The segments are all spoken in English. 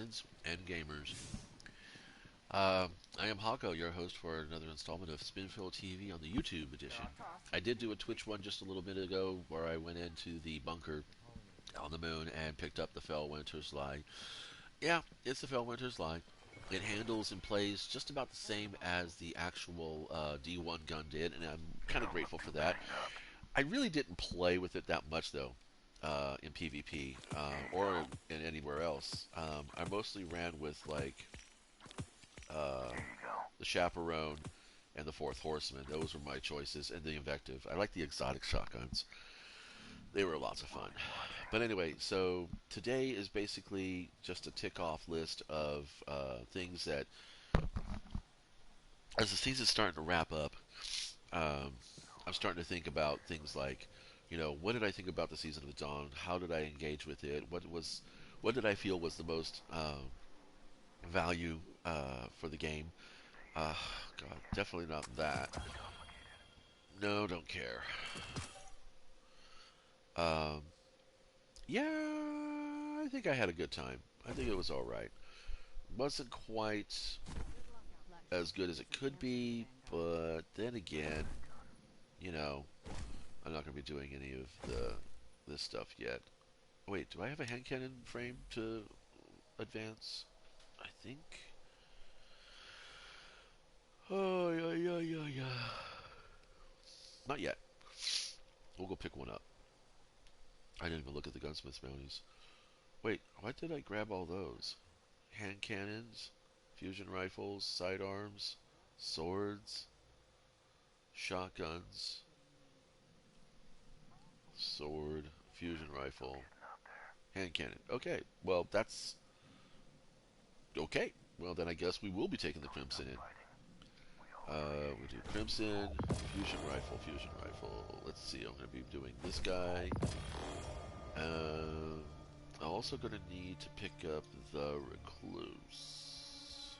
fans and gamers. I am Hako, your host for another installment of Spinfoil TV on the YouTube edition. I did do a Twitch one just a little bit ago where I went into the bunker on the moon and picked up the Fell Winter's Lie. Yeah, it's the Fell Winter's Lie. It handles and plays just about the same as the actual D1 gun did, and I'm kind of grateful for that. I really didn't play with it that much though, in PvP or in anywhere else. I mostly ran with like uh, the Chaperone and the Fourth Horseman. Those were my choices, and the Invective. I like the exotic shotguns. They were lots of fun. But anyway, so today is basically just a tick off list of things that, as the season's starting to wrap up, um, I'm starting to think about things like, what did I think about the Season of the Dawn? How did I engage with it? What did I feel was the most value for the game? God, definitely not that. No, don't care. Um, yeah, I think I had a good time. I think it was all right. Wasn't quite as good as it could be, but then again, you know, I'm not going to be doing any of this stuff yet. Wait, do I have a hand cannon frame to advance? I think. Oh yeah yeah yeah yeah. Not yet. We'll go pick one up. I didn't even look at the gunsmith's bounties. Wait, why did I grab all those? Hand cannons, fusion rifles, sidearms, swords, shotguns, sword, fusion rifle, hand cannon. Okay, well that's okay. Well then I guess we will be taking the crimson in. We do crimson, fusion rifle, fusion rifle. Let's see. I'm going to be doing this guy. Um, I'm also going to need to pick up the recluse.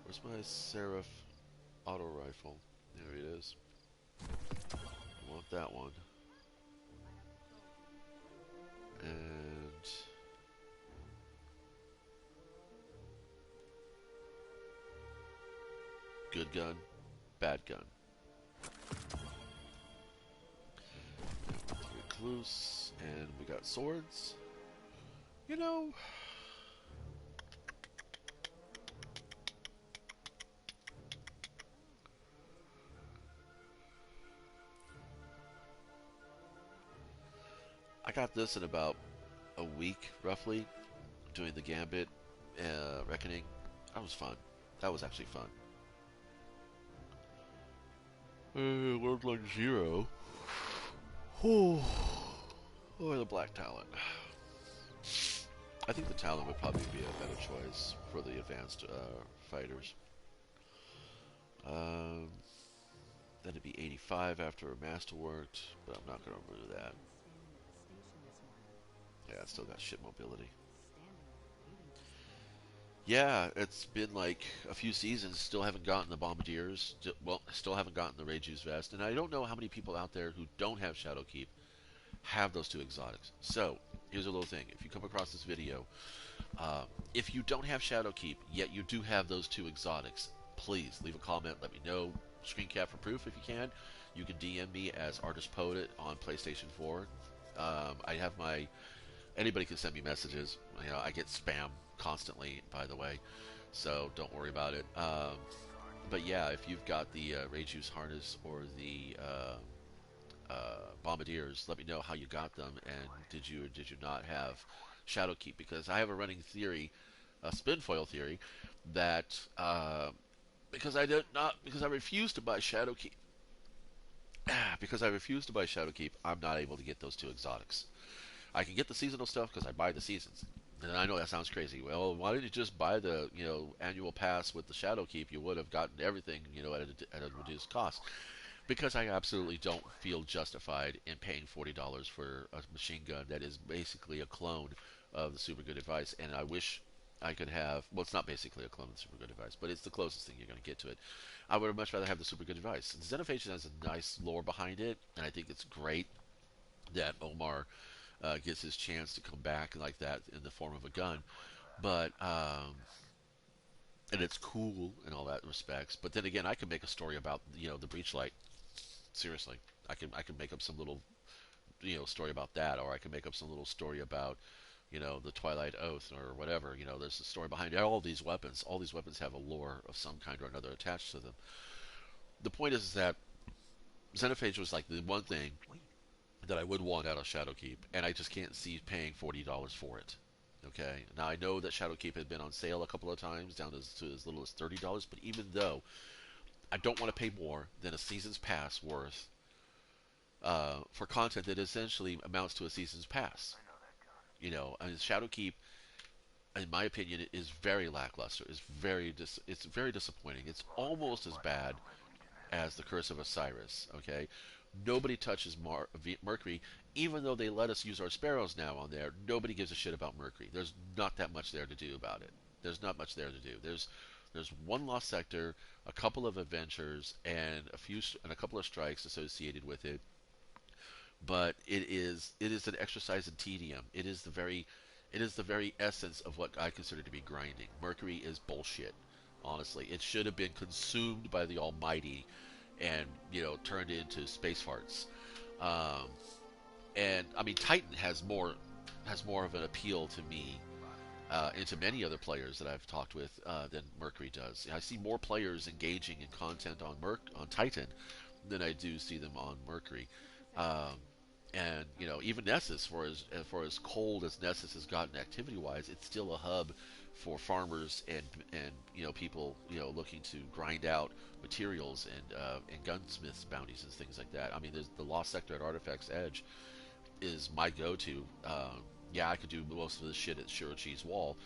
Where's my Seraph auto rifle? There it is. I want that one. And good gun, bad gun. Recluse, and we got swords. You know, I got this in about a week, roughly, doing the Gambit Reckoning. That was fun. That was actually fun. Lord like Zero. Oh, or the Black Talon. I think the Talon would probably be a better choice for the advanced fighters. Um, then it'd be 85 after a Masterworked, but I'm not going to remove that. Yeah, it's still got shit mobility. Yeah, it's been like a few seasons. Still haven't gotten the Bombardiers. Well, still haven't gotten the Rage Use Vest. And I don't know how many people out there who don't have Shadowkeep have those two exotics. So, here's a little thing. If you come across this video, if you don't have Shadowkeep, yet you do have those two exotics, please leave a comment. Let me know. Screen cap for proof if you can. You can DM me as Artist Poet on PlayStation 4. I have my anybody can send me messages. I get spam constantly, by the way, so don't worry about it. But yeah, if you've got the Rage Use Harness or the Bombardiers, let me know how you got them, and did you or did you not have Shadowkeep? Because I have a running theory, a Spinfoil theory, that because I did not because I refused to buy Shadowkeep. Because I refuse to buy Shadowkeep, I'm not able to get those two exotics. I can get the seasonal stuff because I buy the seasons. And I know that sounds crazy. Well, why didn't you just buy the annual pass with the Shadowkeep? You would have gotten everything at a reduced cost. Because I absolutely don't feel justified in paying $40 for a machine gun that is basically a clone of the Super Good Advice. And I wish I could have. Well, it's not basically a clone of the Super Good Advice, but it's the closest thing you're going to get to it. I would much rather have the Super Good Advice. And Xenophage has a nice lore behind it, and I think it's great that Omar gets his chance to come back like that in the form of a gun. but and it's cool in all that respects. But then again, I can make a story about the breach light. Seriously, I can make up some little story about that, or I can make up some little story about the Twilight Oath or whatever. There's a story behind all these weapons. All these weapons have a lore of some kind or another attached to them. The point is that Xenophage was like the one thing that I would want out of Shadowkeep, and I just can't see paying $40 for it. Okay, now I know that Shadowkeep had been on sale a couple of times, down to as little as $30. But even though I don't want to pay more than a season's pass worth for content that essentially amounts to a season's pass. I mean, Shadowkeep, in my opinion, is very lackluster. It's very disappointing. It's almost as bad as the Curse of Osiris. Okay, nobody touches Mercury, even though they let us use our sparrows now on there. Nobody gives a shit about Mercury. There's not that much there to do about it. There's not much there to do. There's one lost sector, a couple of adventures, and a couple of strikes associated with it. But it is an exercise in tedium. It is the very essence of what I consider to be grinding. Mercury is bullshit. Honestly, it should have been consumed by the Almighty, and turned into space farts. Um, and I mean, Titan has more of an appeal to me, and to many other players that I've talked with, than Mercury does. I see more players engaging in content on Titan than I do see them on Mercury. Um, and even Nessus, for as cold as Nessus has gotten activity wise, it's still a hub for farmers and people looking to grind out materials and gunsmiths bounties and things like that. I mean, there's the Lost Sector at Artifact's Edge is my go-to. Yeah, I could do most of the shit at Shirochi's Wall,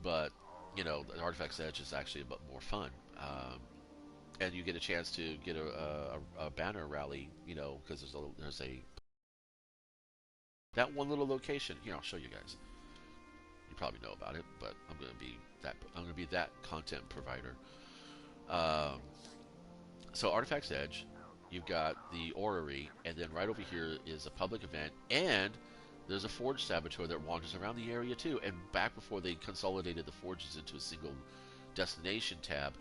but the Artifact's Edge is actually a bit more fun. And you get a chance to get a banner rally, because there's a that one little location. Here, I'll show you guys. You probably know about it, but I'm gonna be that content provider. Um, so Artifact's Edge, you've got the Orrery, and then right over here is a public event, and there's a Forge Saboteur that wanders around the area too. And back before they consolidated the forges into a single destination tab,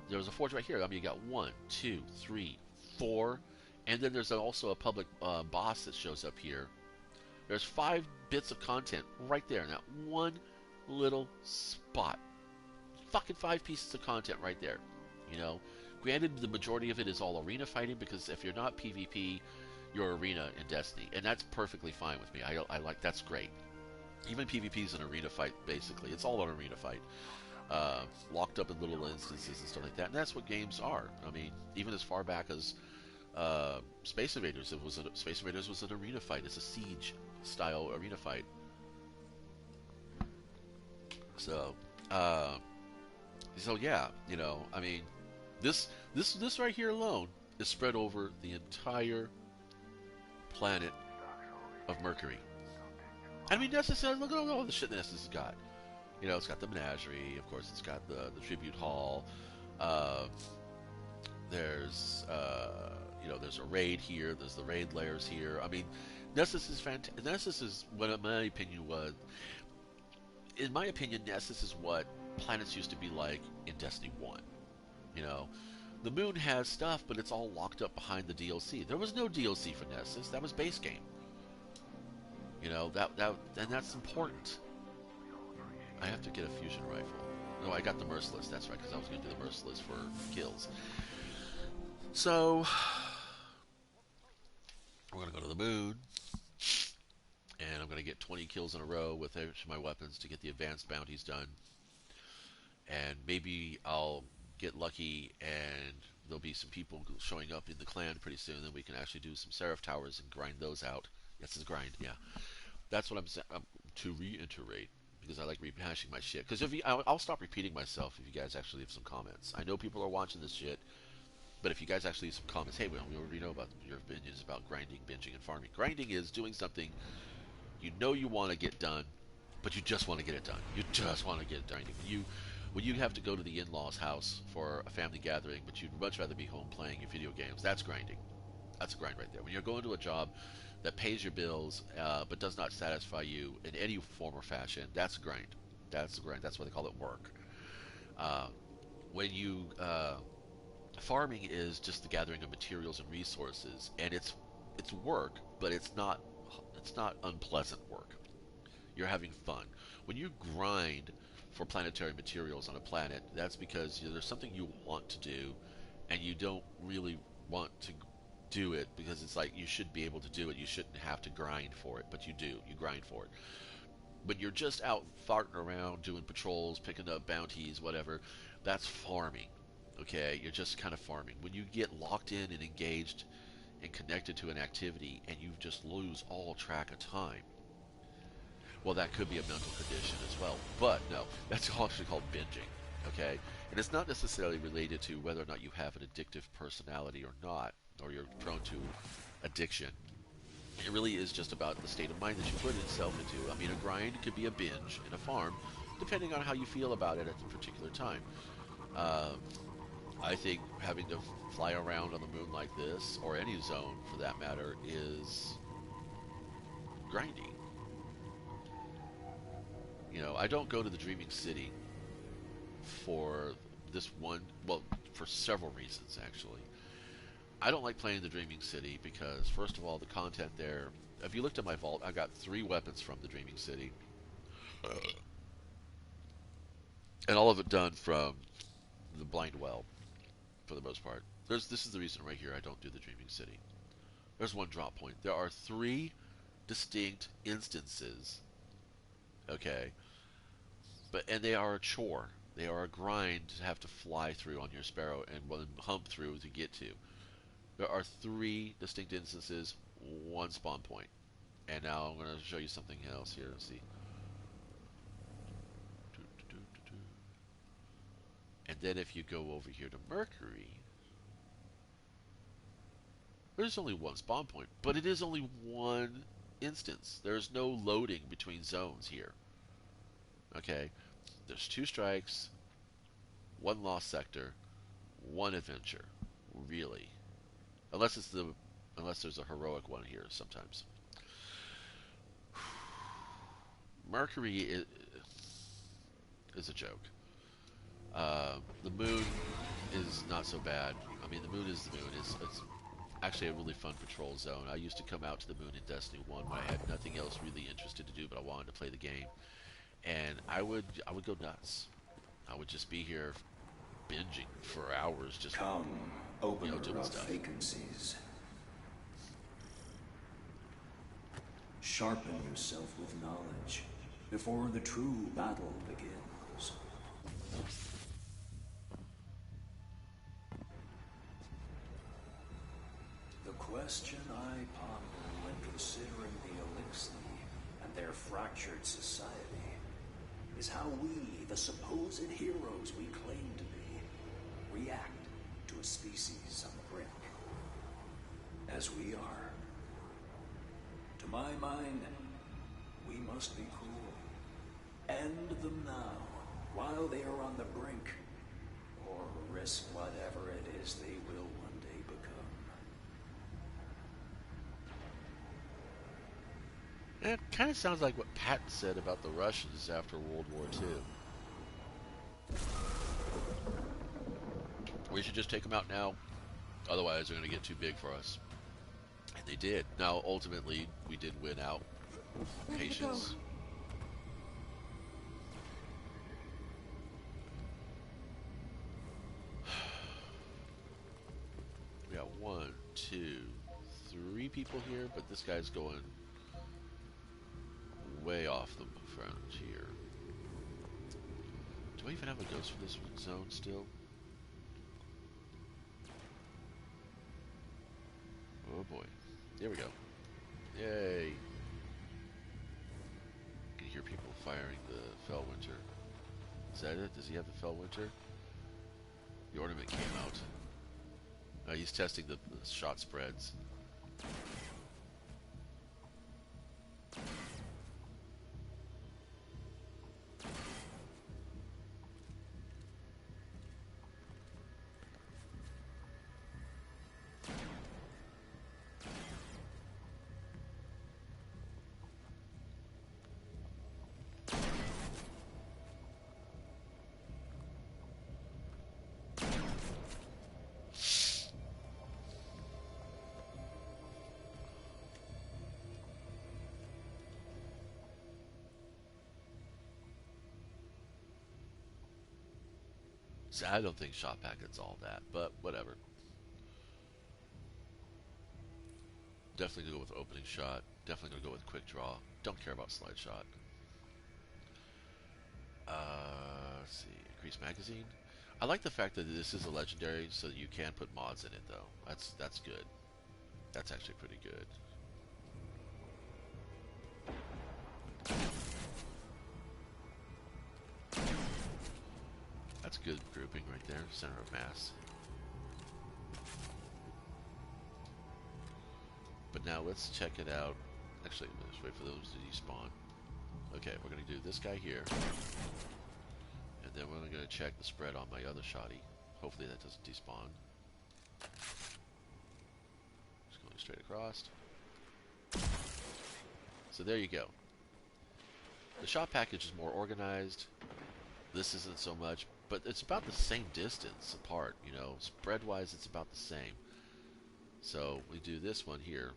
there was a forge right here. I mean, you got one, two, three, four, and then there's also a public boss that shows up here. There's 5 bits of content right there in that one little spot. Fucking 5 pieces of content right there. You know, Granted, the majority of it is all arena fighting, because if you're not PvP, you're arena in Destiny, and that's perfectly fine with me. I like that's great. Even PvP is an arena fight, basically. It's all an arena fight, locked up in little instances and stuff like that. And that's what games are. I mean, even as far back as Space Invaders, Space Invaders was an arena fight. It's a siege style arena fight. So, uh, so yeah, I mean, this right here alone is spread over the entire planet of Mercury. I mean, Nessus, look at all the shit Nessus has got. It's got the menagerie, of course. It's got the tribute hall. Uh, there's a raid here. There's the raid layers here. I mean, Nessus is fantastic. Nessus is what, in my opinion, Nessus is what planets used to be like in Destiny 1. You know, the moon has stuff, but it's all locked up behind the DLC. There was no DLC for Nessus. That was base game. And that's important. I have to get a fusion rifle. No, I got the Merciless. That's right, because I was going to do the Merciless for kills. So we're going to go to the moon, and I'm going to get 20 kills in a row with each of my weapons to get the advanced bounties done. And maybe I'll get lucky, and there'll be some people showing up in the clan pretty soon. Then we can actually do some Seraph Towers and grind those out. Yes, it's grind. Yeah, that's what I'm saying. To reiterate, because I like rehashing my shit. Because I'll stop repeating myself if you guys actually leave some comments. I know people are watching this shit, but if you guys actually leave some comments, hey, well, we already know about your opinions about grinding, binging, and farming. Grinding is doing something you want to get done, but you just want to get it done. You just want to get it done. When you have to go to the in-laws' house for a family gathering, but you'd much rather be home playing your video games, that's grinding. That's a grind right there. When you're going to a job that pays your bills, but does not satisfy you in any form or fashion, that's a grind. That's the grind. That's why they call it work. Uh, when you farming is just the gathering of materials and resources, and it's work, but it's not unpleasant work. You're having fun. When you grind for planetary materials on a planet, that's because there's something you want to do, and you don't really want to do it because it's like you should be able to do it. You shouldn't have to grind for it, but you do. You grind for it. But you're just out farting around, doing patrols, picking up bounties, whatever. That's farming. Okay, you're just kind of farming. When you get locked in and engaged and connected to an activity and you just lose all track of time, well, that could be a mental condition as well. But no, that's actually called binging. Okay, and it's not necessarily related to whether or not you have an addictive personality or not, or you're prone to addiction. It really is just about the state of mind that you put yourself into. I mean, a grind could be a binge in a farm, depending on how you feel about it at the particular time. Um, I think having to fly around on the moon like this, or any zone for that matter, is grindy. I don't go to the Dreaming City for this one, well, for several reasons, actually. I don't like playing the Dreaming City because, first of all, the content there. If you looked at my vault, I got 3 weapons from the Dreaming City, and all of it done from the Blind Well, for the most part. This is the reason right here I don't do the Dreaming City. There's one drop point. There are 3 distinct instances, okay, and they are a chore. They are a grind to have to fly through on your Sparrow and hump through to get to. There are 3 distinct instances, 1 spawn point. And now I'm going to show you something else here. Let's see. And then if you go over here to Mercury, there's only 1 spawn point, but it is only 1 instance. There's no loading between zones here. Okay? There's 2 strikes, 1 lost sector, 1 adventure. Really. Unless there's a heroic one here sometimes. Mercury is a joke. The moon is not so bad. I mean, the moon is the moon. It's actually a really fun patrol zone. I used to come out to the moon in Destiny 1 when I had nothing else really interested to do, but I wanted to play the game. And I would go nuts. I would just be here binging for hours, just opener doing of stuff. vacancies. Sharpen yourself with knowledge before the true battle begins. The question I ponder when considering the Elixir and their fractured society is how we, the supposed heroes we claim to be, react to a species on the brink. As we are. To my mind, we must be cruel. End them now, while they are on the brink, or risk whatever it is they will one day become. It kind of sounds like what Patton said about the Russians after World War II. We should just take them out now, otherwise they're going to get too big for us. And they did. Now, ultimately, we did win out. Patience. We got 1, 2, 3 people here, but this guy's going way off the frontier. Do I even have a ghost for this zone still? Oh boy. There we go. Yay. You can hear people firing the Fellwinter. Is that it? Does he have the Fellwinter? The ornament came out. He's testing the shot spreads. See, I don't think shot packet's all that, but whatever. Definitely gonna go with opening shot. Definitely gonna go with quick draw. Don't care about slide shot. Let's see. Increase magazine. I like the fact that this is a legendary, so that you can put mods in it, though. That's good. That's actually pretty good. That's good grouping right there. Center of mass. But now let's check it out. Actually, let's wait for those to despawn. Okay, we're going to do this guy here. And then we're going to check the spread on my other shotty. Hopefully that doesn't despawn. Just going straight across. So there you go. The shot package is more organized. This isn't so much, but it's about the same distance apart, you know. Spread-wise, it's about the same. So we do this one here.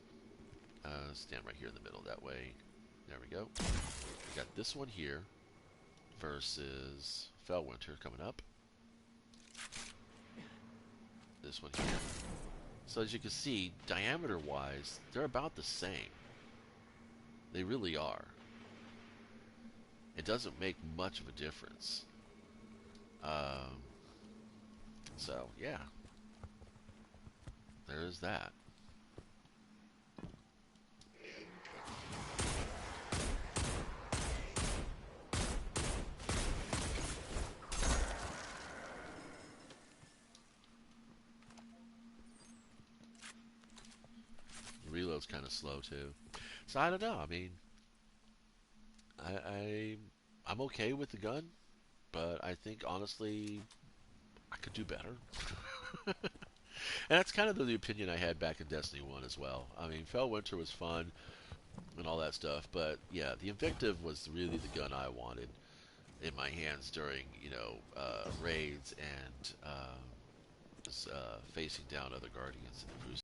Stand right here in the middle that way. There we go. We got this one here versus Fellwinter coming up. This one here. So as you can see, diameter-wise, they're about the same. They really are. It doesn't make much of a difference. So, yeah. There is that. The reload's kind of slow, too. So, I don't know. I mean, I'm okay with the gun, but I think, honestly, I could do better. And that's kind of the opinion I had back in Destiny 1 as well. I mean, Fellwinter was fun and all that stuff, but yeah, the Invictive was really the gun I wanted in my hands during, you know, raids and facing down other Guardians in the cruise.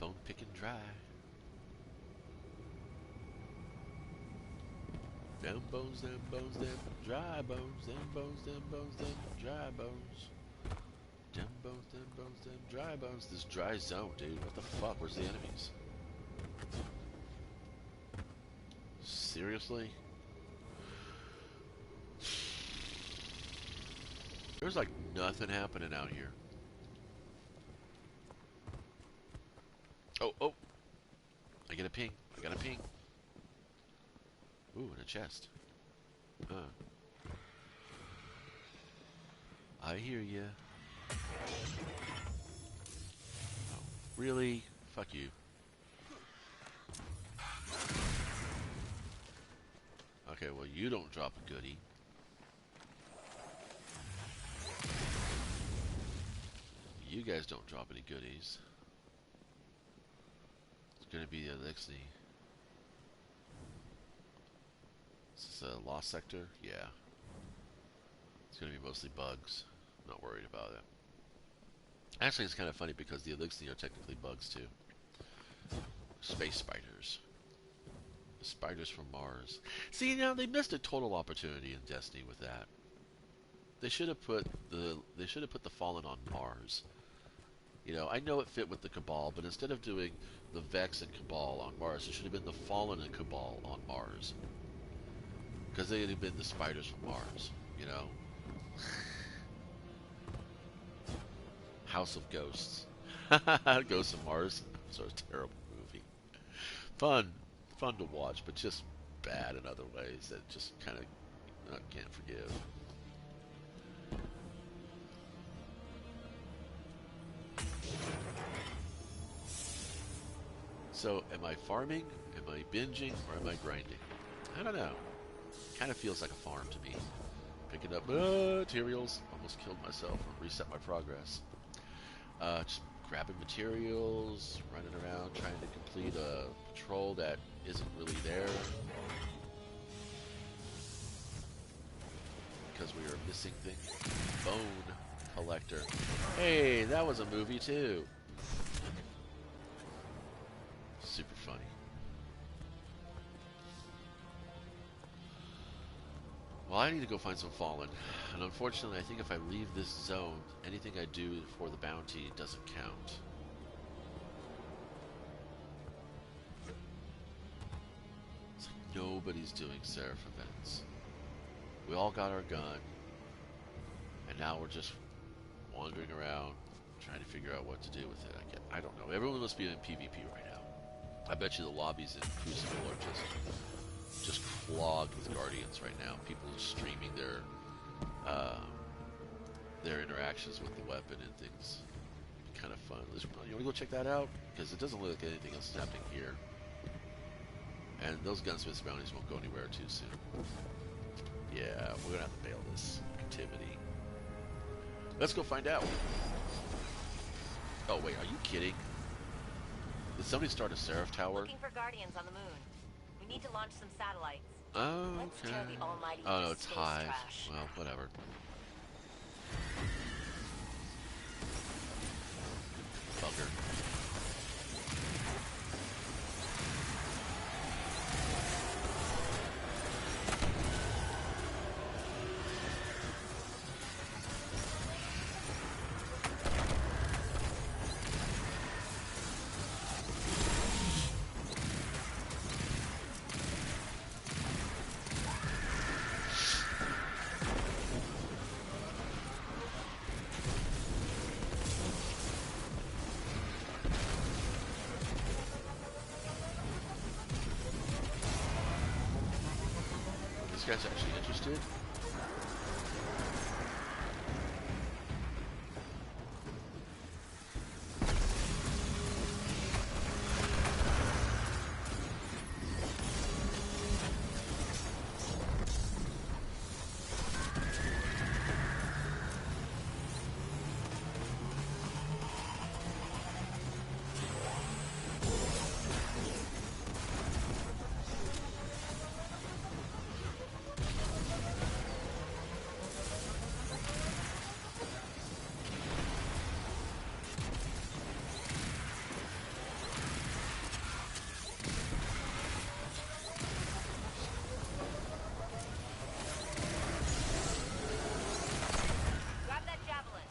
Bone picking dry. Them bones, them dry bones, them bones, them dry bones. Them bones, them dry bones. This dry zone, dude. What the fuck? Where's the enemies? Seriously? There's like nothing happening out here. Oh, oh. I get a ping. I got a ping. Ooh, and a chest. I hear ya. Oh, really? Fuck you. Okay, well, you don't drop a goodie. You guys don't drop any goodies. It's gonna be the Elixir. Is this a lost sector? Yeah. It's gonna be mostly bugs. Not worried about it. Actually, it's kind of funny because the Elixir are technically bugs too. Space spiders. Spiders from Mars. See, now they missed a total opportunity in Destiny with that. They should have put the Fallen on Mars. You know, I know it fit with the Cabal, but instead of doing the Vex and Cabal on Mars, it should have been the Fallen and Cabal on Mars. Because they would have been the spiders from Mars, you know? House of Ghosts. Ghosts of Mars. Sort of terrible movie. Fun to watch, but just bad in other ways that just kind of can't forgive. So, am I farming? Am I binging? Or am I grinding? I don't know. Kind of feels like a farm to me. Picking up materials. Almost killed myself and reset my progress. Just grabbing materials, running around, trying to complete a patrol that isn't really there. Because we are missing things. Bone collector. Hey, that was a movie too. Super funny. Well, I need to go find some fallen. And unfortunately, I think if I leave this zone, anything I do for the bounty doesn't count. It's like nobody's doing Seraph events. We all got our gun, and now we're just wandering around trying to figure out what to do with it. I don't know. Everyone must be in PvP right now. I bet you the lobbies in Crucible are just clogged with Guardians right now. People are streaming their interactions with the weapon and things. Kind of fun. You want to go check that out? Because it doesn't look like anything else is happening here. And those gunsmiths bounties won't go anywhere too soon. Yeah, we're gonna have to bail this activity. Let's go find out. Oh wait, are you kidding? Did somebody start a Seraph tower? Looking for Guardians on the moon. We need to launch some satellites. Oh, Let's okay. tear the almighty Oh no, it's space Hive. trash. Well, whatever. Bugger. This guy's actually interested. Grab that javelin.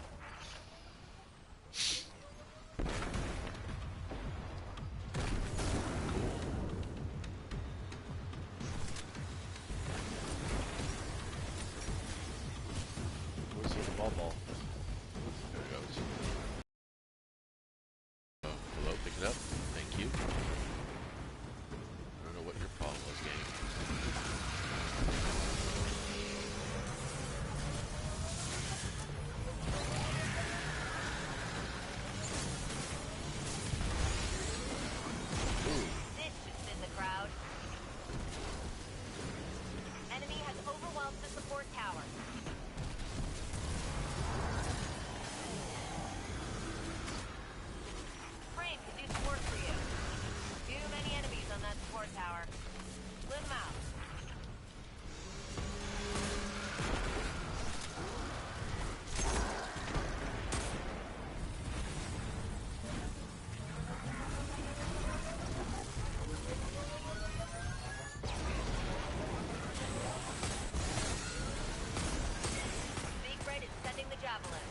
Where's the other ball? There it goes. Hello, pick it up. Thank you. I don't know what your problem was, game. Ooh. This should thin the crowd. Enemy has overwhelmed the support tower. Frame could do some work for you. Too many enemies on that support tower. Split them out. Secret is sending the javelin.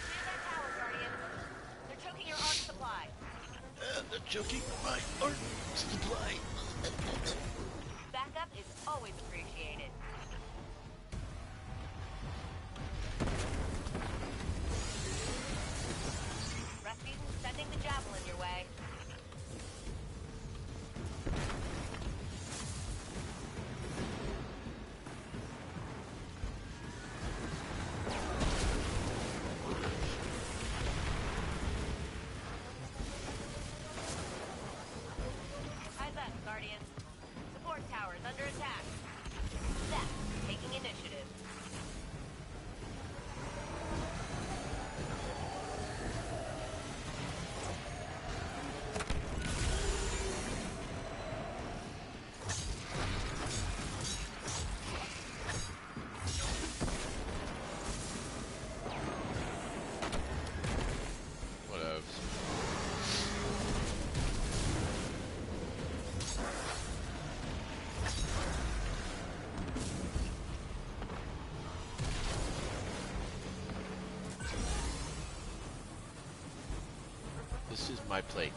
Clear that tower, Guardians. They're choking your arc supply. They're choking my art supply. Backup is always appreciated. Rasputin's sending the javelin your way. Eyes up, Guardians. Support towers under attack. That This is my plate.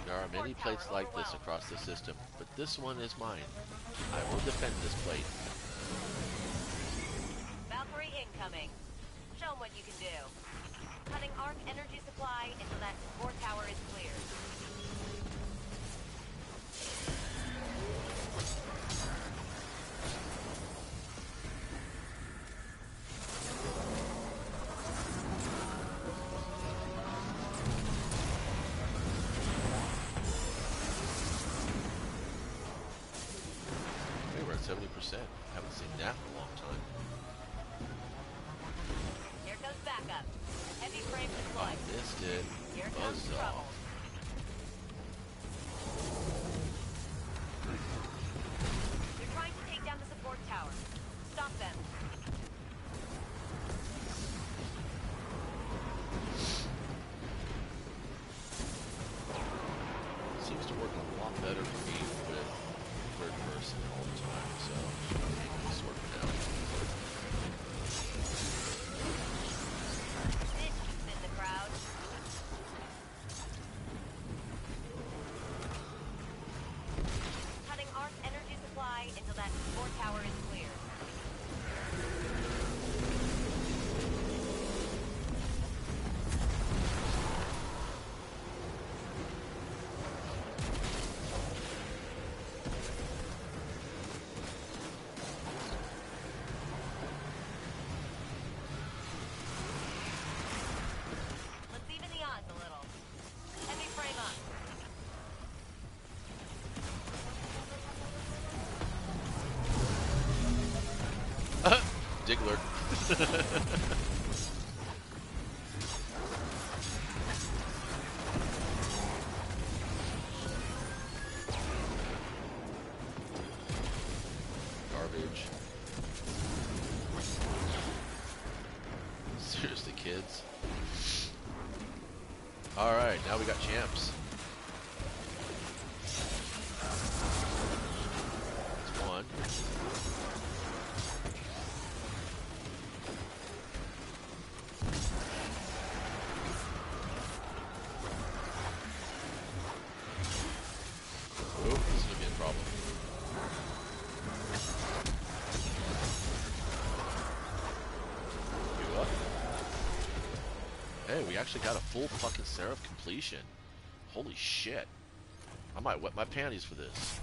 There are Support many tower plates like this overwhelmed. across the system, but this one is mine. I will defend this plate. Valkyrie incoming. Show 'em what you can do. Cutting arc energy supply until that support tower is cleared. Hey, we're at 70%. Haven't seen that in a long time. Here comes backup. Heavy frame Oh, deployed. missed it. Here comes Buzzsaw. trouble. They're trying to take down the support tower. Stop them. Seems to work a lot better for me with third person all the time, so I'm able to sort it out. This keeps in the crowd. Cutting arc energy supply until that support tower is cleared. Let's even the odds a little. Heavy frame up. Diggler. Garbage. Seriously, kids. Alright, now we got champs. That's one. Oh, this is gonna be a problem. You up? Hey, we actually got a full fucking Seraph completion. Holy shit. I might wet my panties for this.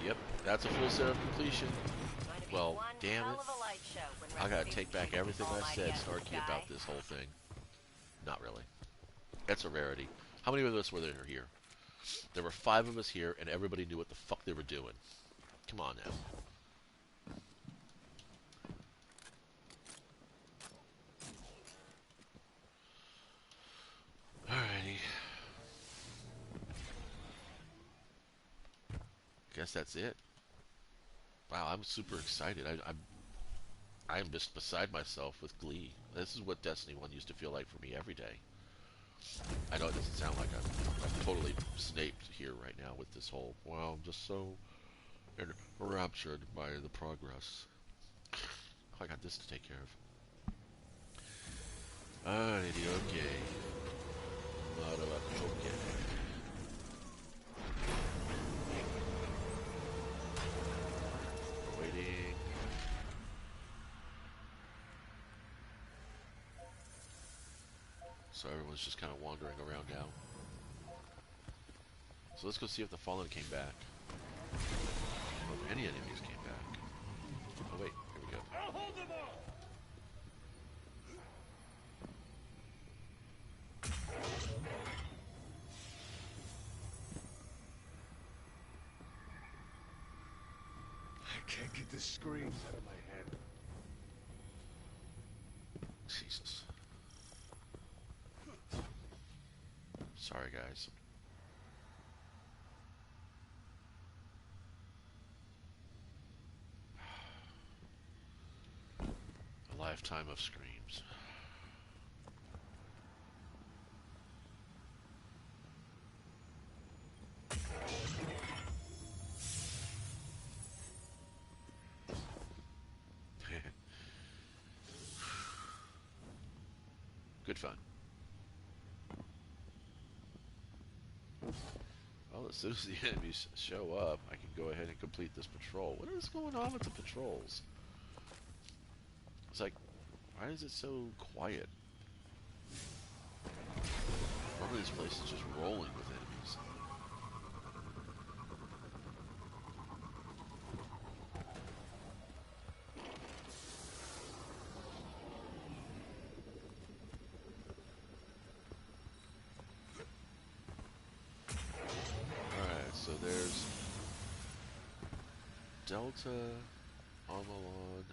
Yep, that's a full Seraph completion. Going to be Well, one damn hell it. of a light show when I gotta Recipe take back Street everything all I night said, yet, Snarky, guy. about this whole thing. Not really. That's a rarity. How many of us were there here? There were 5 of us here, and everybody knew what the fuck they were doing. Come on now. Alrighty. Guess that's it. Wow, I'm super excited. I'm just beside myself with glee. This is what Destiny 1 used to feel like for me every day. I know it doesn't sound like I'm totally snaped here right now with this whole, well, I'm just so enraptured by the progress. I got this to take care of. Alrighty, okay. Okay. Waiting. So everyone's just kind of wandering around now. So let's go see if the Fallen came back. Or if any enemies came back. Oh wait, here we go. I'll hold them all! I can't get the screams out of my head. Jesus. Sorry, guys. A lifetime of screams. Good fun. Well, as soon as the enemies show up, I can go ahead and complete this patrol. What is going on with the patrols? It's like, why is it so quiet? Normally this place is just rolling with enemies. Alright, so there's Delta, Amalon.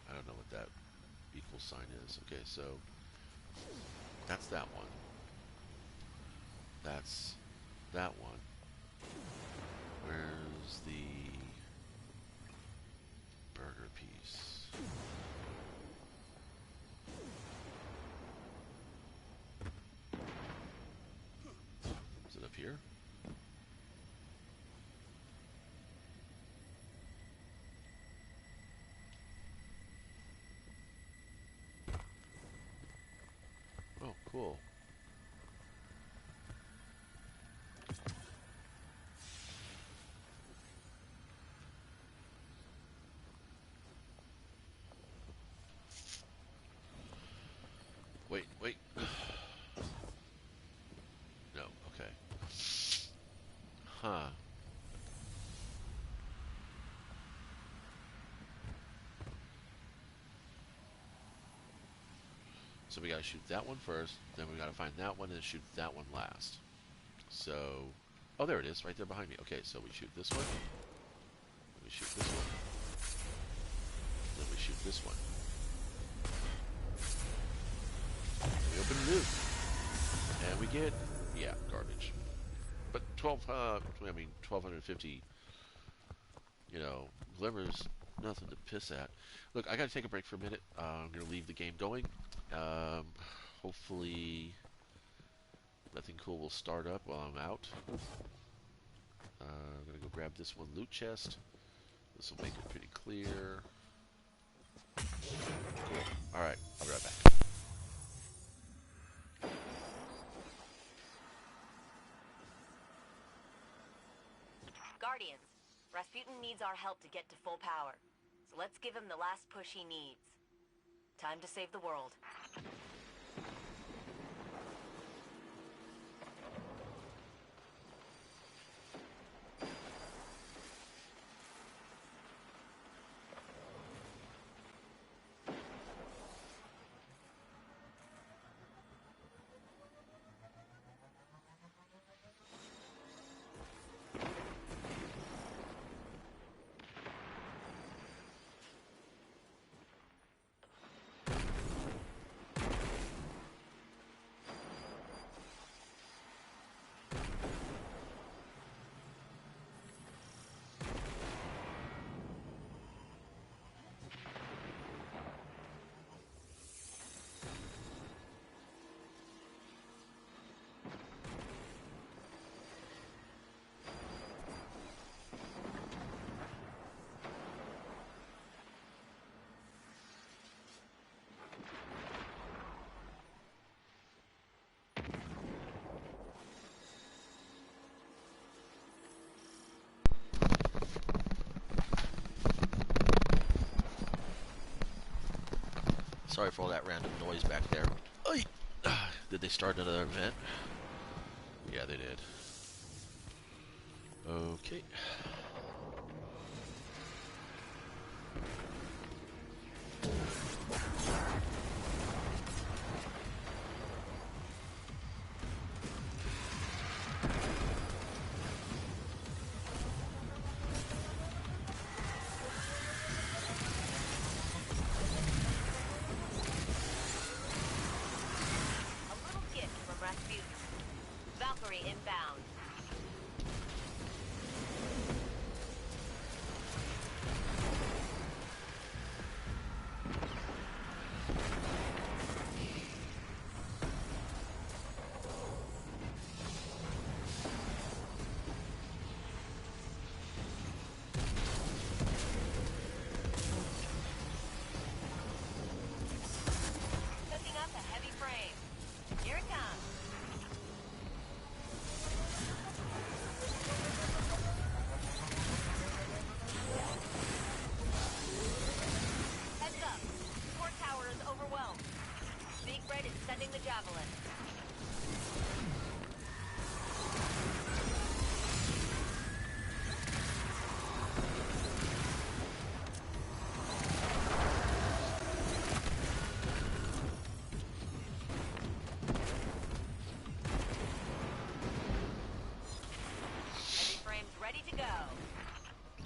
I don't know what that equal sign is. Okay, so that's that one. That's that one. Where's the burger piece? Is it up here? Oh, cool. Wait, wait. No, okay. Huh. So we gotta shoot that one first, then we gotta find that one and shoot that one last. So, oh, there it is, right there behind me. Okay, so we shoot this one, then we shoot this one, then we shoot this one. We open the loot, and we get, yeah, garbage. But 1250, you know, glimmers, nothing to piss at. Look, I gotta take a break for a minute. I'm gonna leave the game going. Hopefully nothing cool will start up while I'm out. I'm gonna go grab this one loot chest. This will make it pretty clear. Cool. Alright, I'll be right back. Guardians, Rasputin needs our help to get to full power. So let's give him the last push he needs. Time to save the world. Sorry for all that random noise back there. Oy! Did they start another event? Yeah, they did. Okay. Inbound. Cooking up a heavy frame. Here it comes. Red is sending the javelin. Heavy frames ready to go.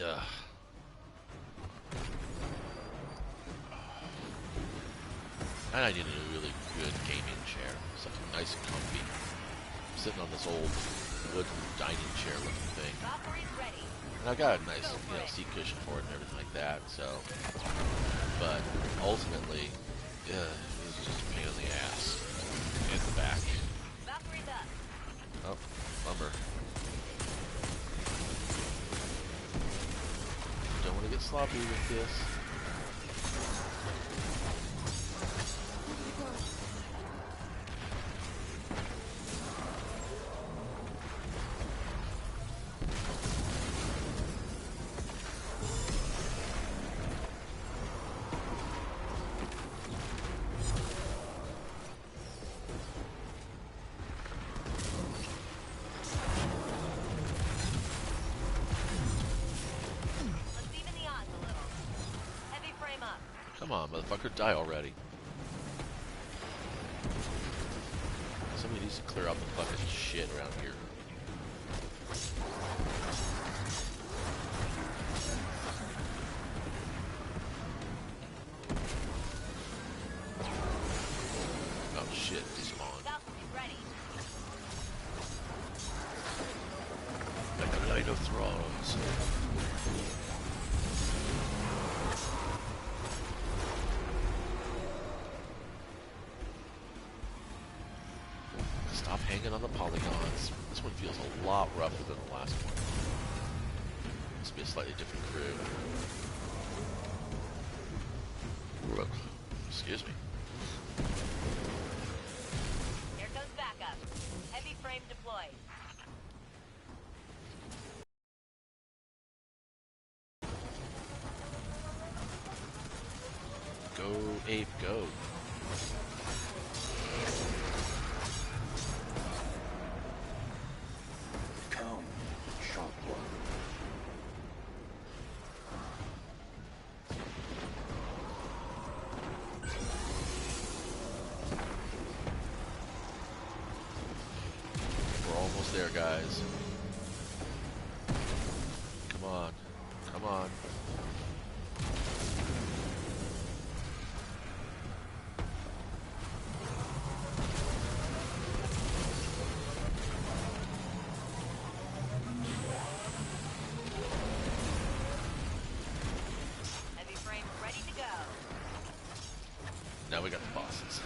Ugh. And I need a really good gaming chair. Something nice and comfy. I'm sitting on this old wooden dining chair looking thing. Valkyrie's ready. And I got a nice, seat cushion for it and everything like that, so. But ultimately, it's just a pain in the ass. In the back. Valkyrie's up. Oh, lumber. Don't want to get sloppy with this. Let's even the odds a little. Heavy frame up. Come on, motherfucker, die already. Somebody needs to clear out the fucking shit around here. Oh shit, he's on. Valkyrie's ready. Like a light of thrones. Stop hanging on the polygons. This one feels a lot rougher than the last one. Must be a slightly different crew. Excuse me. Here goes backup. Heavy frame deployed. Go, ape, go. Come, sharp one. We're almost there, guys. Come on. Come on. Heavy frame ready to go. Now we got the bosses.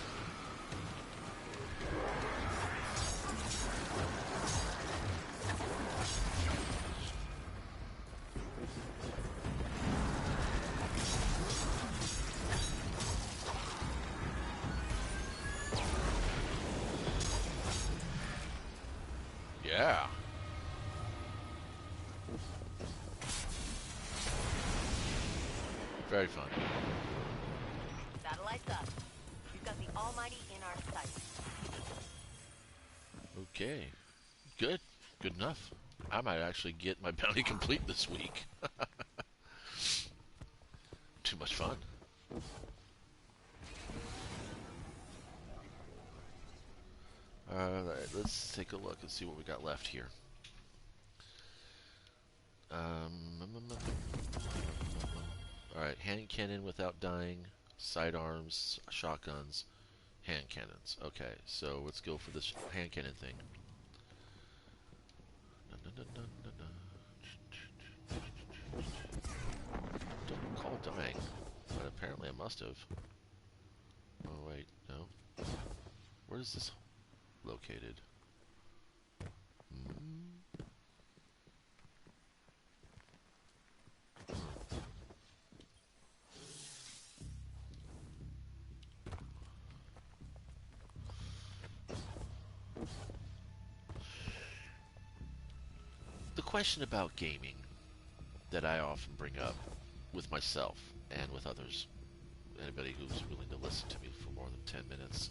Yeah. Very fun. Satellites up. We've got the Almighty in our sights. Okay. Good. Good enough. I might actually get my bounty complete this week. Too much fun. Alright, let's take a look and see what we got left here. Alright, hand cannon without dying, sidearms, shotguns, hand cannons. Okay, so let's go for this hand cannon thing. Don't recall dying, but apparently I must have. Oh wait, no. Where is this located? The question about gaming that I often bring up with myself and with others, anybody who's willing to listen to me for more than 10 minutes,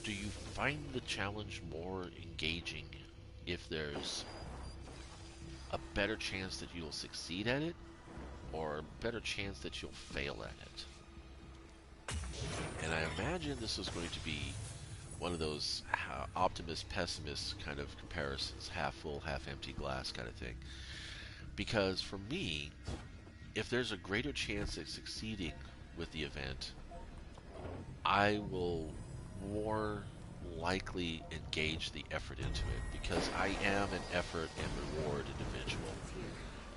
do you find the challenge more engaging if there's a better chance that you'll succeed at it, or a better chance that you'll fail at it? And I imagine this is going to be one of those optimist pessimist kind of comparisons, half full, half empty glass kind of thing. Because for me, if there's a greater chance of succeeding with the event, I will more likely engage the effort into it because I am an effort and reward individual,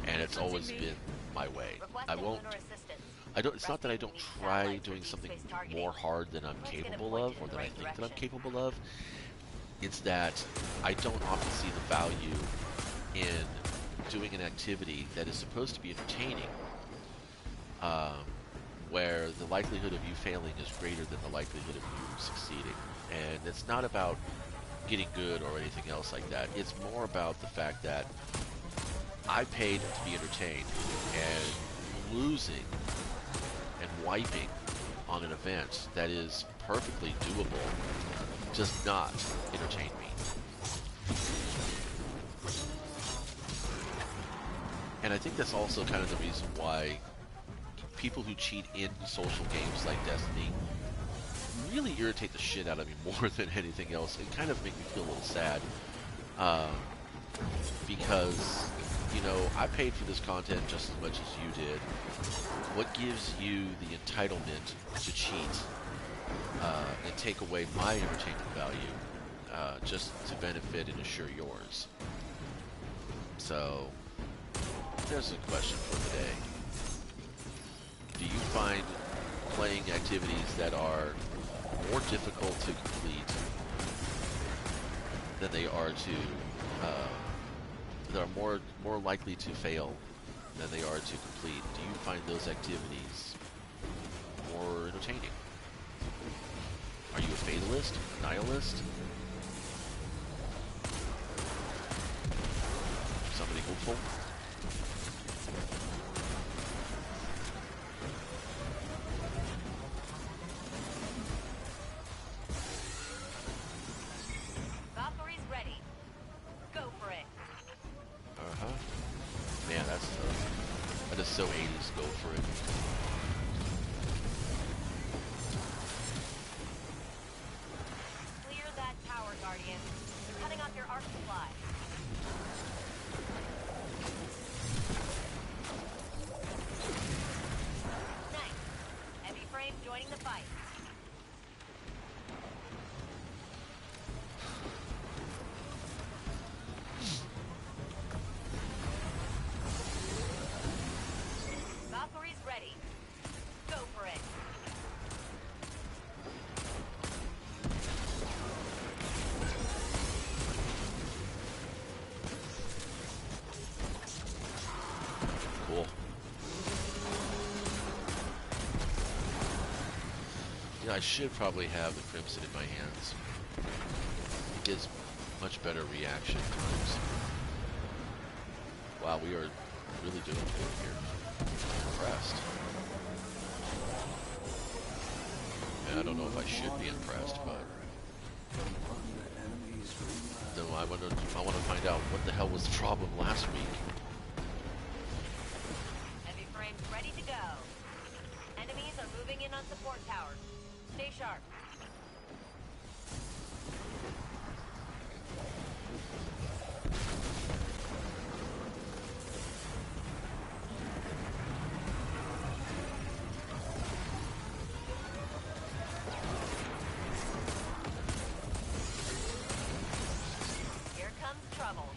and it's always been my way. I Requesting won't. lunar assistance. I don't. It's not that I Rescuing don't weak try satellites for doing deep something space targeting. more hard than I'm Let's get it capable of, pointed or in the that I right think that I'm direction. capable of. It's that I don't often see the value in doing an activity that is supposed to be entertaining, um, where the likelihood of you failing is greater than the likelihood of you succeeding. And it's not about getting good or anything else like that. It's more about the fact that I paid to be entertained, and losing and wiping on an event that is perfectly doable does not entertain me. And I think that's also kind of the reason why people who cheat in social games like Destiny really irritate the shit out of me more than anything else. It kind of make me feel a little sad. Um, because, you know, I paid for this content just as much as you did. What gives you the entitlement to cheat and take away my entertainment value just to benefit and assure yours? So, there's a question for today. Do you find playing activities that are more difficult to complete than they are to that are more likely to fail than they are to complete? Do you find those activities more entertaining? Are you a fatalist, nihilist? Somebody hopeful? Valkyrie's ready. Go for it. Uh-huh. Man, that is so 80s. Go for it. Clear that tower, Guardian. They're cutting off your arc supply. Nice. Heavy frame joining the fight. Valkyrie's ready. Go for it. Cool. Yeah, I should probably have the Crimson in my hands. It gives much better reaction times. Wow, we are really doing good here. I'm impressed. And I don't know if I should be impressed, but no, I want to find out what the hell was the problem last week. Heavy frames ready to go. Enemies are moving in on support towers. Stay sharp. Here comes trouble.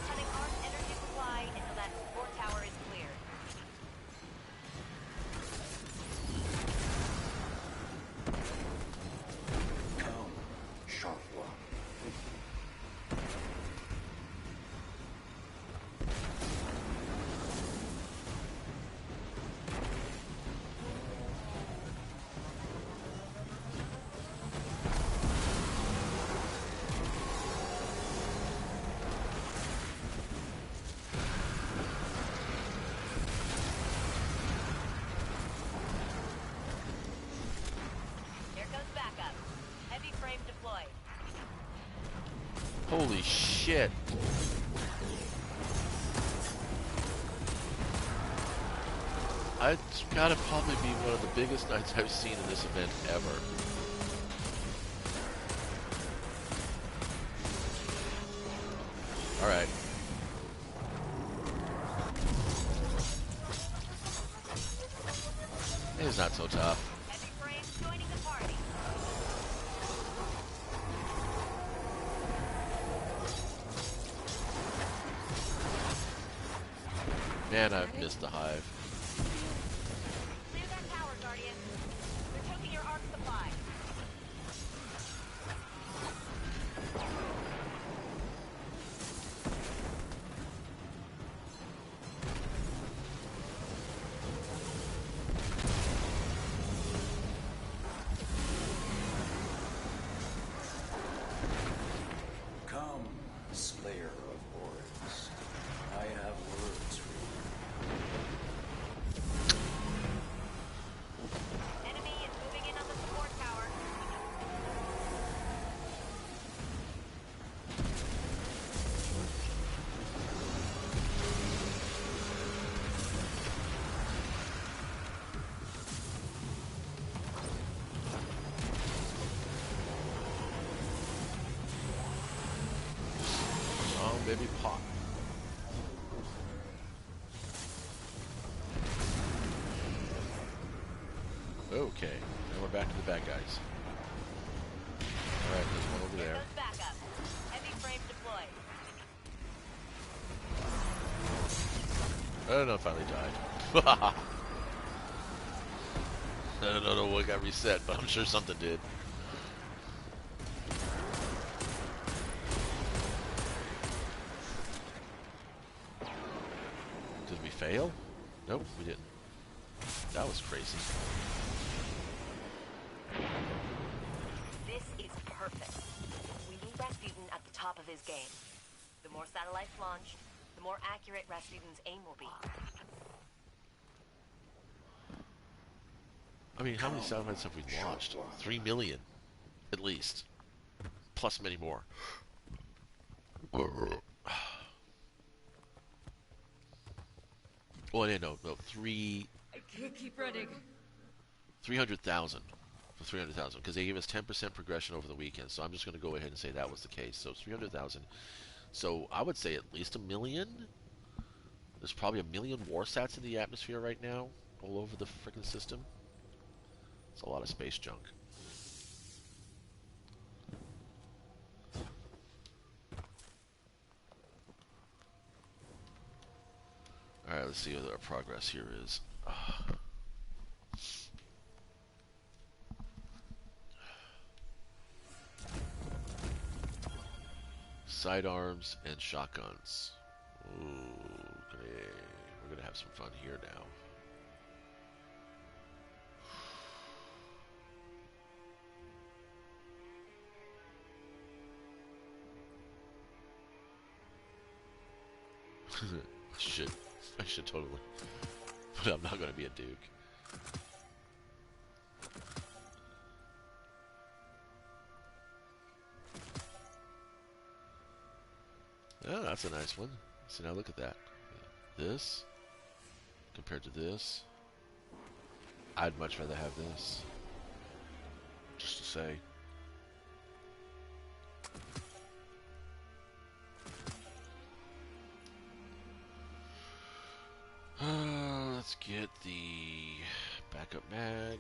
Cutting arc energy supply until that support tower is clear. shit. It's gotta probably be one of the biggest knights I've seen in this event ever. Alright. It's not so tough. Heavy frames joining the party. Man, I've missed the hive. Clear that tower, Guardian. They're choking your arc supply. Come, slayer of orcs. I have words for you. Enemy is moving in on the support tower. Oh, baby, pop. Okay, now we're back to the bad guys. Alright, there's one over Here there. goes backup. Heavy frame deployed. I don't know if I finally died. I don't know what got reset, but I'm sure something did. Did we fail? Nope, we didn't. That was crazy. This is perfect. We need Rasputin at the top of his game. The more satellites launched, the more accurate Rasputin's aim will be. I mean, how many satellites have we launched? 3 million, at least. Plus many more. Well, no, 300,000. For 300,000, because they gave us 10% progression over the weekend, so I'm just going to go ahead and say that was the case. So 300,000. So I would say at least 1 million. There's probably 1 million war sats in the atmosphere right now, all over the freaking system. It's a lot of space junk. Alright, let's see what our progress here is. Sidearms and shotguns. Ooh, okay. We're going to have some fun here now. I should totally. But I'm not going to be a duke. Oh, that's a nice one. So now look at that. This compared to this. I'd much rather have this. Just to say. Let's get the backup mag.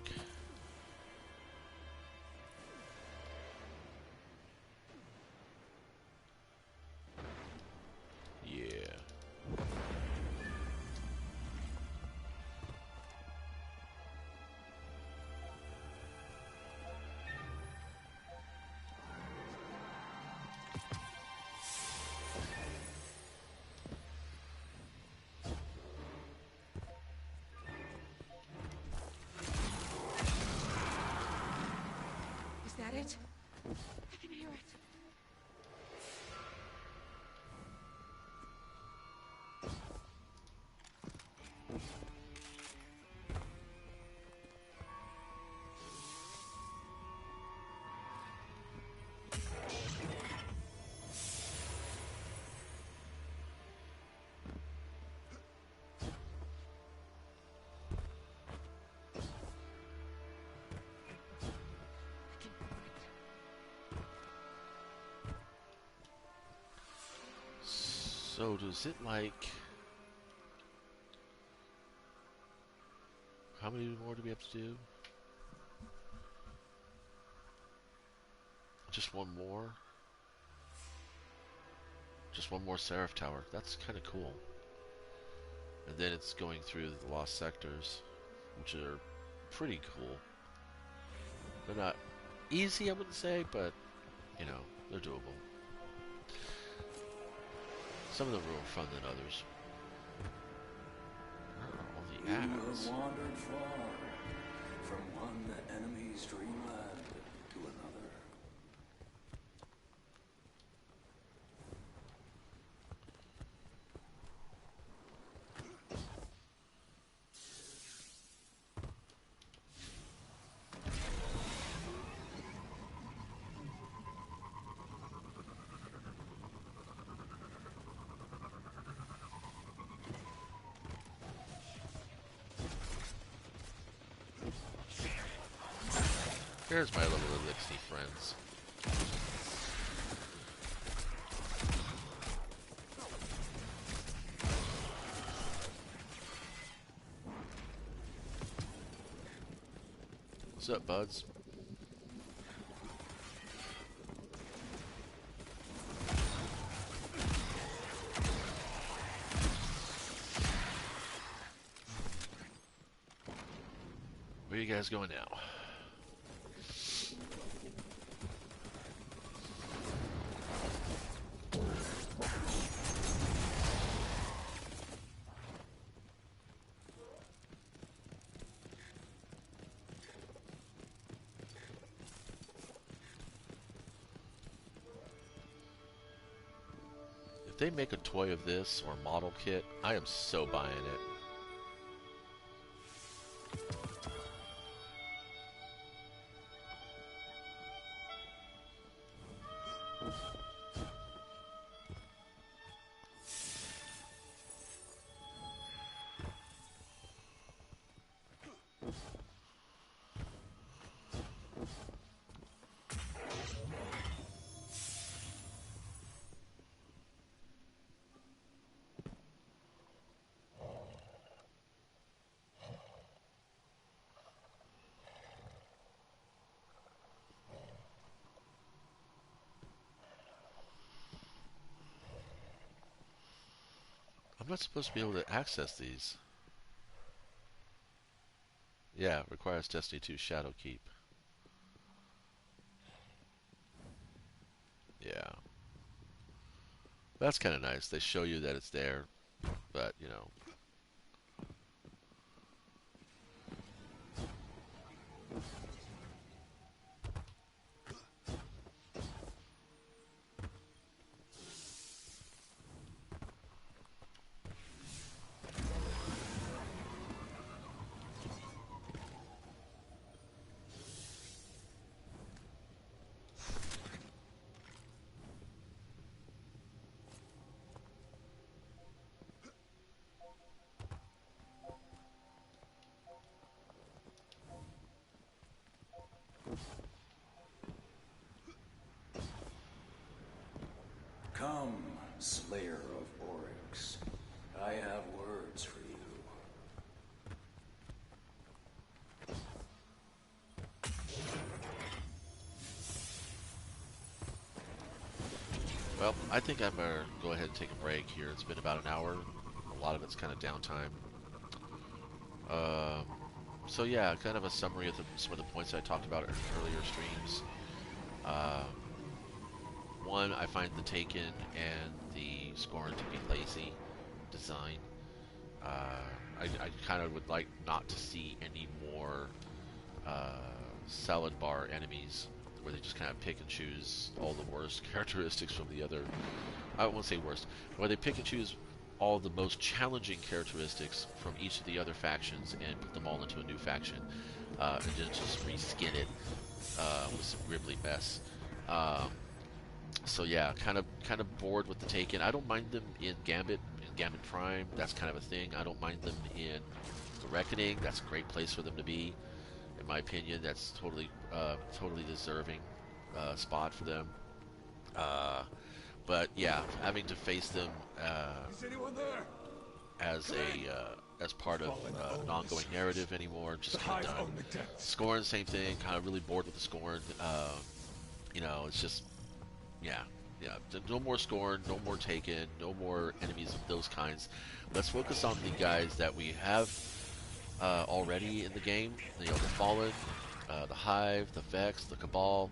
Yeah. Is that it? I can hear it. So does it like... How many more do we have to do? Just one more? Just one more Seraph Tower. That's kind of cool. And then it's going through the Lost Sectors, which are pretty cool. They're not easy, I wouldn't say, but, you know, they're doable. Some of them are more fun than others. Where are all the You ads? have wandered far, from one enemy's dreamland to another. Here's my little Elixir friends. What's up, buds? Where are you guys going now? If they make a toy of this or model kit, I am so buying it. I'm not supposed to be able to access these. Yeah, requires Destiny 2 Shadow Keep. Yeah. That's kind of nice. They show you that it's there, but, you know. Come, Slayer of Oryx. I have words for you. Well, I think I'm going to go ahead and take a break here. It's been about an hour. A lot of it's kind of downtime. So yeah, kind of a summary of some of the points I talked about in earlier streams. One, I find the Taken and the Scorn to be lazy design. I kind of would like not to see any more salad bar enemies where they just kind of pick and choose all the worst characteristics from the other. I won't say worst, where they pick and choose all the most challenging characteristics from each of the other factions and put them all into a new faction, and then just reskin it with some gribbly mess. So yeah, kind of bored with the Taken. I don't mind them in Gambit Prime. That's kind of a thing. I don't mind them in the Reckoning. That's a great place for them to be, in my opinion. That's totally deserving spot for them. But But yeah, having to face them Is anyone there? as part of an ongoing narrative anymore, The just kind of hive done. own the depths. Scorn, same thing. Kind of really bored with the Scorn. It's just yeah, yeah. No more Scorn, no more Taken, no more enemies of those kinds. Let's focus on the guys that we have already in the game. The Fallen, the Hive, the Vex, the Cabal,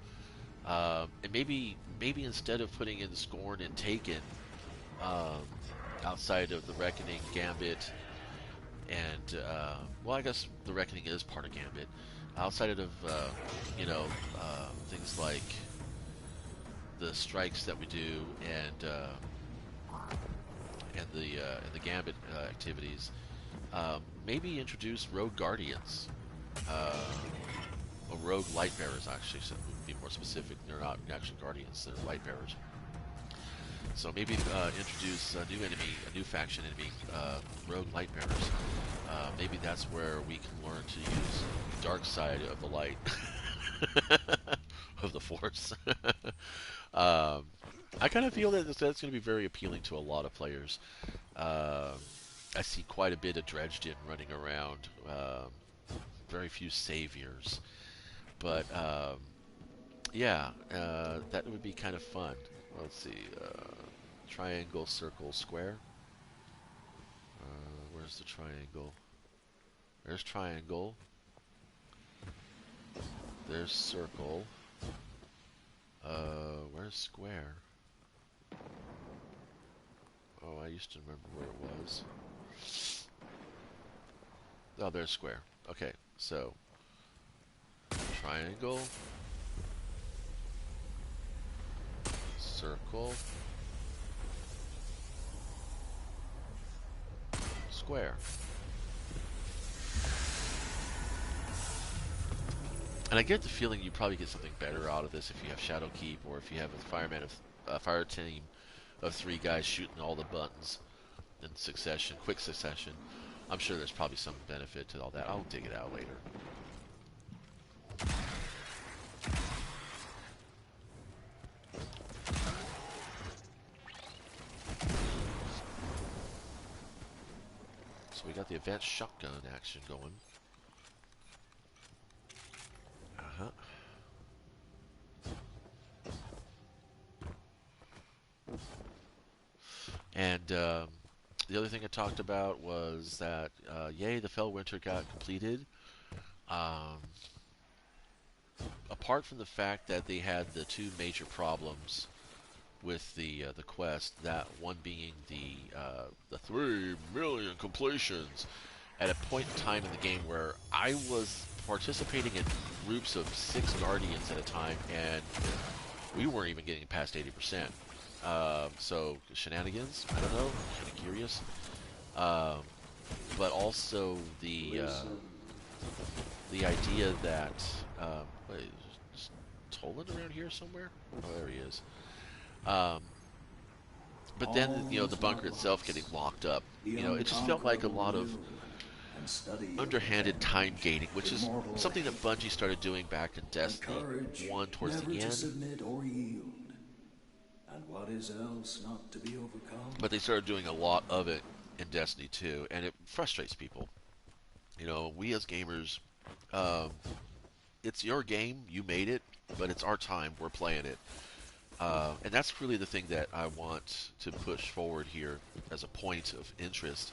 and maybe instead of putting in Scorn and Taken, um, outside of the Reckoning, Gambit, and well, I guess the Reckoning is part of Gambit. Outside of you know things like the strikes that we do and the Gambit activities, maybe introduce Rogue Guardians, or Rogue Light Bearers. Actually, so would be more specific. They're not actually Guardians; they're Light Bearers. So maybe introduce a new enemy, a new faction enemy, Rogue Light Bearers. Maybe that's where we can learn to use the dark side of the light of the Force. um, I kind of feel that that's going to be very appealing to a lot of players. Uh, I see quite a bit of Dredged running around. Very few saviors, but yeah, that would be kind of fun. Let's see, triangle, circle, square. Where's the triangle? There's triangle. There's circle. Where's square? Oh, I used to remember where it was. Oh, there's square. Okay, so triangle, circle, square. And I get the feeling you probably get something better out of this if you have Shadowkeep, or if you have a fire team of 3 guys shooting all the buttons in succession, quick succession. I'm sure there's probably some benefit to all that. I'll dig it out later. So we got the advanced shotgun action going. Uh-huh. And the other thing I talked about was that, yay, the Fellwinter got completed. Um, Apart from the fact that they had the 2 major problems with the quest, that one being the 3 million completions at a point in time in the game where I was participating in groups of 6 guardians at a time, and we weren't even getting past 80%. So shenanigans, I don't know, kind of curious. Um, but also the idea that wait, is Toland around here somewhere? Oh, there he is. Um, but then the bunker itself getting locked up. It just felt like a lot of underhanded time gating, which is something that Bungie started doing back in Destiny 1 towards the end. Submit or yield, and what is else not to be overcome? But they started doing a lot of it in Destiny 2, and it frustrates people. We as gamers, um, it's your game, you made it, but it's our time, we're playing it. And that's really the thing that I want to push forward here as a point of interest,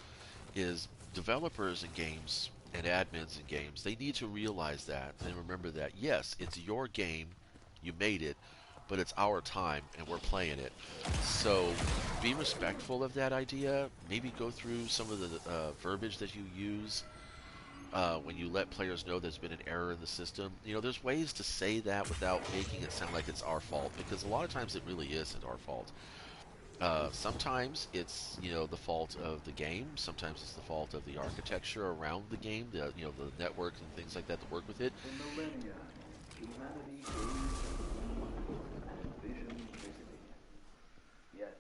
is developers in games and admins in games, they need to realize that and remember that, yes, it's your game, you made it, but it's our time and we're playing it. So be respectful of that idea. Maybe go through some of the verbiage that you use when you let players know there's been an error in the system. There's ways to say that without making it sound like it's our fault, because a lot of times it really isn't our fault. Sometimes it's the fault of the game. Sometimes it's the fault of the architecture around the game, the network and things like that work with it. For millennia, humanity gazed and vision visited. Yet,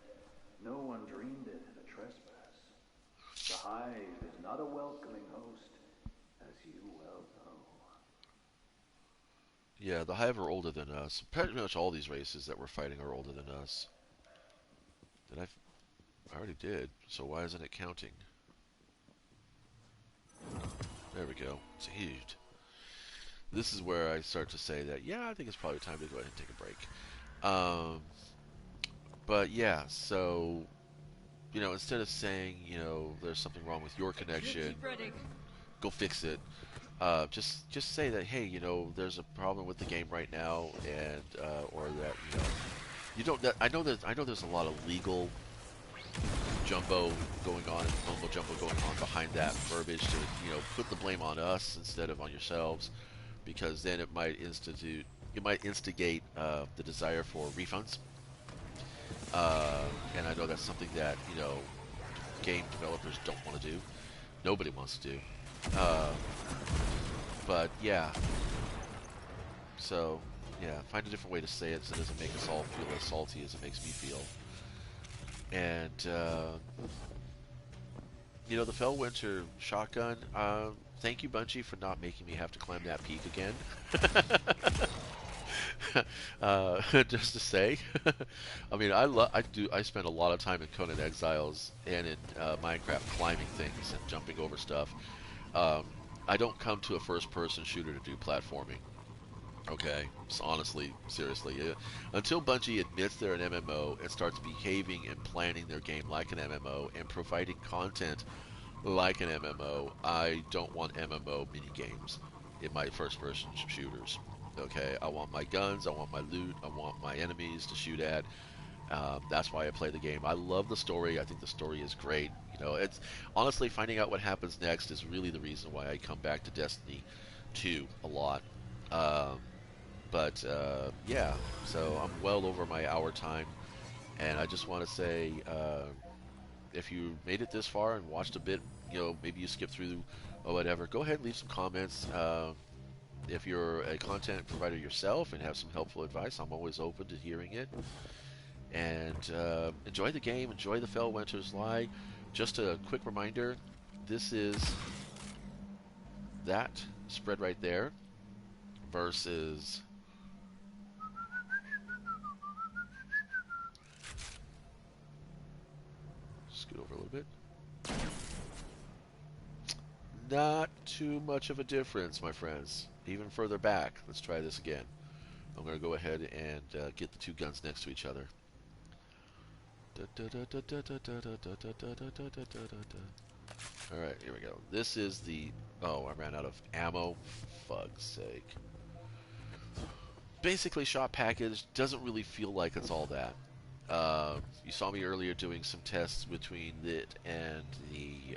no one dreamed it a trespass. The hive is not a welcoming host, as you well know. Yeah, the Hive are older than us. Pretty much all these races that we're fighting are older than us. Did I already did. So why isn't it counting? There we go. Saved. This is where I start to say that, yeah, I think it's probably time to go ahead and take a break. But yeah, so, instead of saying, there's something wrong with your connection, go fix it. Just say that, hey, there's a problem with the game right now, and or that, you don't. I know there's a lot of legal jumbo going on and mumbo jumbo going on behind that verbiage to, put the blame on us instead of on yourselves, because then it might instigate the desire for refunds. And I know that's something that, game developers don't want to do. Nobody wants to do. Uh, but yeah, so yeah, find a different way to say it so it doesn't make us all feel as salty as it makes me feel. And the Fellwinter shotgun. Thank you, Bungie, for not making me have to climb that peak again. Just to say, I mean, I spend a lot of time in Conan Exiles and in Minecraft climbing things and jumping over stuff. Um, I don't come to a first-person shooter to do platforming. Okay, so honestly, seriously, until Bungie admits they're an MMO and starts behaving and planning their game like an MMO and providing content like an MMO, I don't want MMO mini games in my first-person shooters. Okay, I want my guns, I want my loot, I want my enemies to shoot at. That's why I play the game. I love the story. I think the story is great. It's honestly finding out what happens next is really the reason why I come back to Destiny 2 a lot. Um, but yeah, so I'm well over my hour time, and I just want to say, if you made it this far and watched a bit, maybe you skipped through or whatever, go ahead and leave some comments. If you're a content provider yourself and have some helpful advice, I'm always open to hearing it. And enjoy the game, enjoy the Fellwinter's Lie. Just a quick reminder, this is that spread right there versus scoot over a little bit. Not too much of a difference, my friends. Even further back. Let's try this again. I'm going to go ahead and get the two guns next to each other. Alright, here we go. This is the... Oh, I ran out of ammo. Fug's sake. Basically, shot package doesn't really feel like it's all that. You saw me earlier doing some tests between it and the...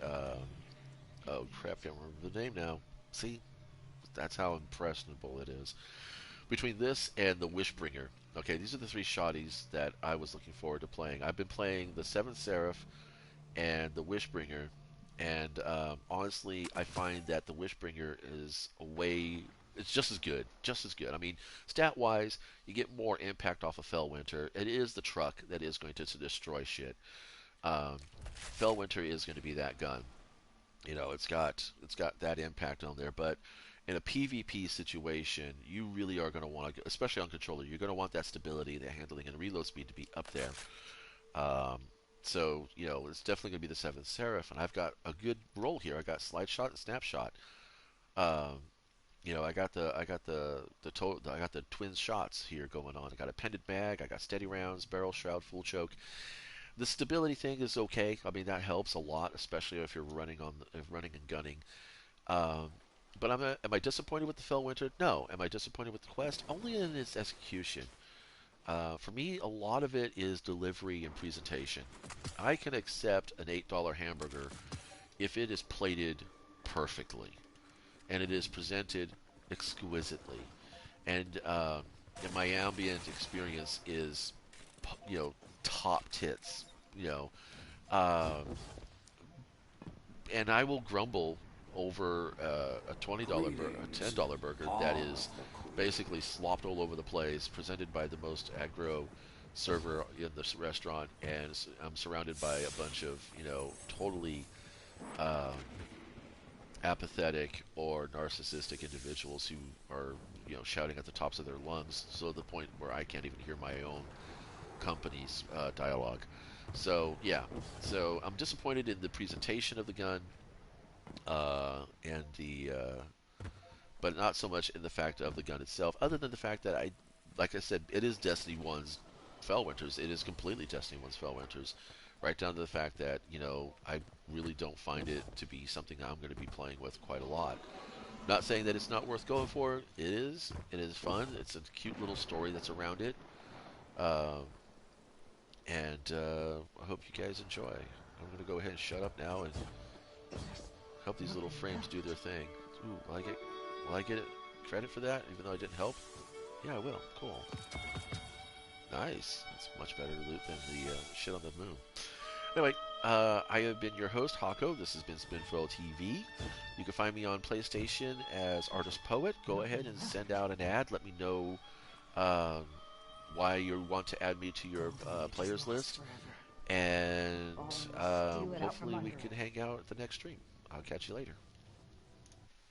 oh, crap, can't remember the name now. See? That's how impressionable it is. Between this and the Wishbringer. Okay, these are the three shotties that I was looking forward to playing. I've been playing the Seventh Seraph and the Wishbringer, and honestly, I find that the Wishbringer is a way... It's just as good. Just as good. I mean, stat-wise, you get more impact off of Fellwinter. It is the truck that is going to destroy shit. Fellwinter is going to be that gun. It's got that impact on there, but in a PvP situation, you really are going to want to, especially on controller, you're going to want that stability, the handling, and reload speed to be up there. So, it's definitely going to be the Seventh Seraph, and I've got a good roll here. I got slide shot and snapshot. I got the twin shots here going on. I got a pendant mag, I got steady rounds, barrel shroud, full choke. The stability thing is okay. I mean, that helps a lot, especially if you're running and gunning. But am I disappointed with the Fellwinter? No. Am I disappointed with the quest? Only in its execution. For me, a lot of it is delivery and presentation. I can accept an $8 hamburger if it is plated perfectly and it is presented exquisitely, and my ambient experience is, top tits. And I will grumble over a $20 burger, a $10 burger that is basically slopped all over the place, presented by the most aggro server in the restaurant, and I'm surrounded by a bunch of totally apathetic or narcissistic individuals who are shouting at the tops of their lungs, so to the point where I can't even hear my own company's dialogue. So yeah, so I'm disappointed in the presentation of the gun, and but not so much in the fact of the gun itself, other than the fact that like I said, it is Destiny 1's Fellwinters. It is completely Destiny 1's Fellwinters, right down to the fact that, I really don't find it to be something I'm going to be playing with quite a lot. Not saying that it's not worth going for. It is. It is fun. It's a cute little story that's around it. Uh, and I hope you guys enjoy. I'm going to go ahead and shut up now and help these little frames do their thing. Ooh, like it. Will I get credit for that, even though I didn't help? Yeah, I will. Cool. Nice. That's much better loot than the shit on the moon. Anyway, I have been your host, Hako. This has been Spinfoil TV. You can find me on PlayStation as Artist Poet. Go ahead and send out an ad. Let me know um, why you want to add me to your players list. And hopefully we can hang out at the next stream. I'll catch you later.